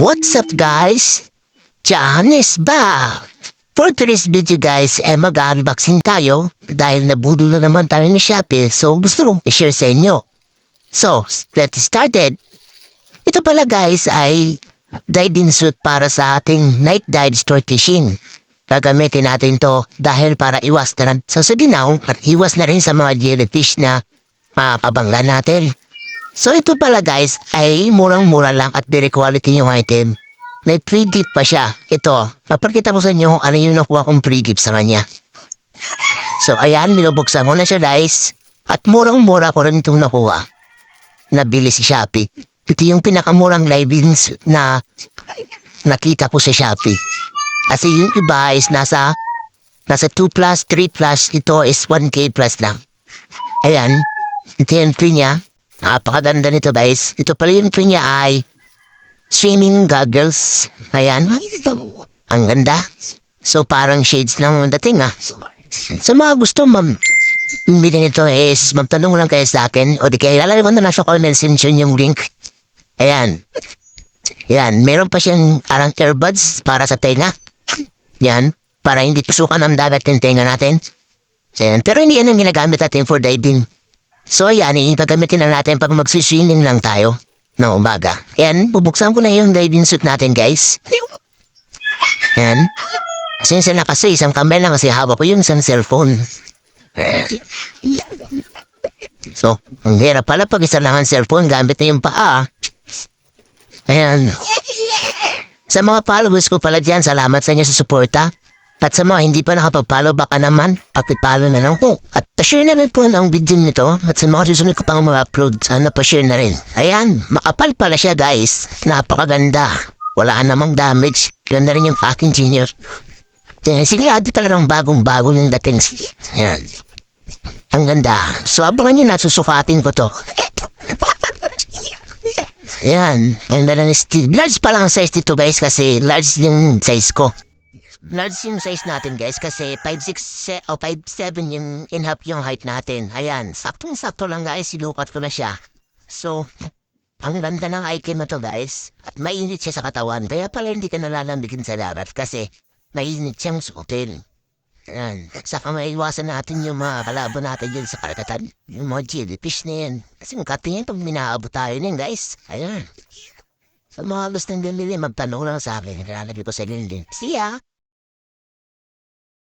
What's up guys? Janice back! For today's video guys, mag-unboxing tayo dahil nabudol na naman tayo ni Shopee so gusto kong i-share sa inyo. So, let's started. Ito pala guys ay diving suit para sa ating night dive store fishing. Gagamitin natin to dahil para iwas na rin sa suginaw at iwas na rin sa mga jellyfish na mapabangla natin. So ito pala guys ay murang-mura lang at very quality yung item. May free gift pa siya. Ito, papakita ko sa inyo kung ano yung nakuha kong free gift sa kanya. So ayan, minubuksan ko na siya guys. At murang-mura ko rin itong nakuha. Nabili si Shopee. Ito yung pinakamurang livings na nakita ko sa Shopee. Kasi yung iba is nasa 2 plus, 3 plus, ito is 1K plus lang. Ayan, ito yung free niya. Napakaganda nito guys. Ito pala yung free niya ay swimming goggles. Ayan. Ang ganda. So parang shades ng dating Sa mga gusto bumili nito is magtanong lang kayo sa akin o di kaya ilalagay ko na nasa comment section yung link. Ayan. Yan. Meron pa siyang parang earbuds para sa tenga. Yan. Para hindi tusukan ang dagat yung tenga natin. So, yan. Pero hindi yan ang ginagamit natin for diving. So ayan, gagamitin na natin pag magsiswimming lang tayo ng umaga. Ayan, bubuksan ko na yung diving suit natin guys. Ayan. Since na kasi isang kamay lang kasi hawak ko yung isang cellphone. So, ang hirap pala pag isa lang ang cellphone, gamit na yung paa. Ayan. Sa mga followers ko pala dyan, salamat sa inyo sa suporta. At sa mga hindi pa nakapag-follow, baka naman, pakipollow na lang po. At pa-share na rin po ang video nito. At sa mga susunod ko pang mga-upload, sana pa-share na rin. Ayan, makapal pala siya guys. Napakaganda. Wala namang damage. Yun na rin yung aking junior. Sigurado talagang bagong-bago yung dating. Ayan. Ang ganda. So, abangan nyo na, susukatin ko to. Ayan. Ang ganda ng steel. Large pa lang ang size dito guys kasi large yung size ko. Large yung size natin guys kasi 5'6" o 5'7" yung in-half yung height natin. Ayan, saktong-sakto lang guys, silukat ko na siya. So, ang ganda ng item na to guys. At mainit siya sa katawan. Kaya pala hindi ka nalalamigin sa dagat kasi mainit siyang suotin. Ayan, saka maiwasan natin yung mga kalaban natin yun sa karagatan. Yung mga jellyfish na yan. Kasi katingin pag minaabot tayo niyan guys. Ayan. Sa mga gustong bumili, magtanong lang sa akin. Lalagay ko sa link. See ya!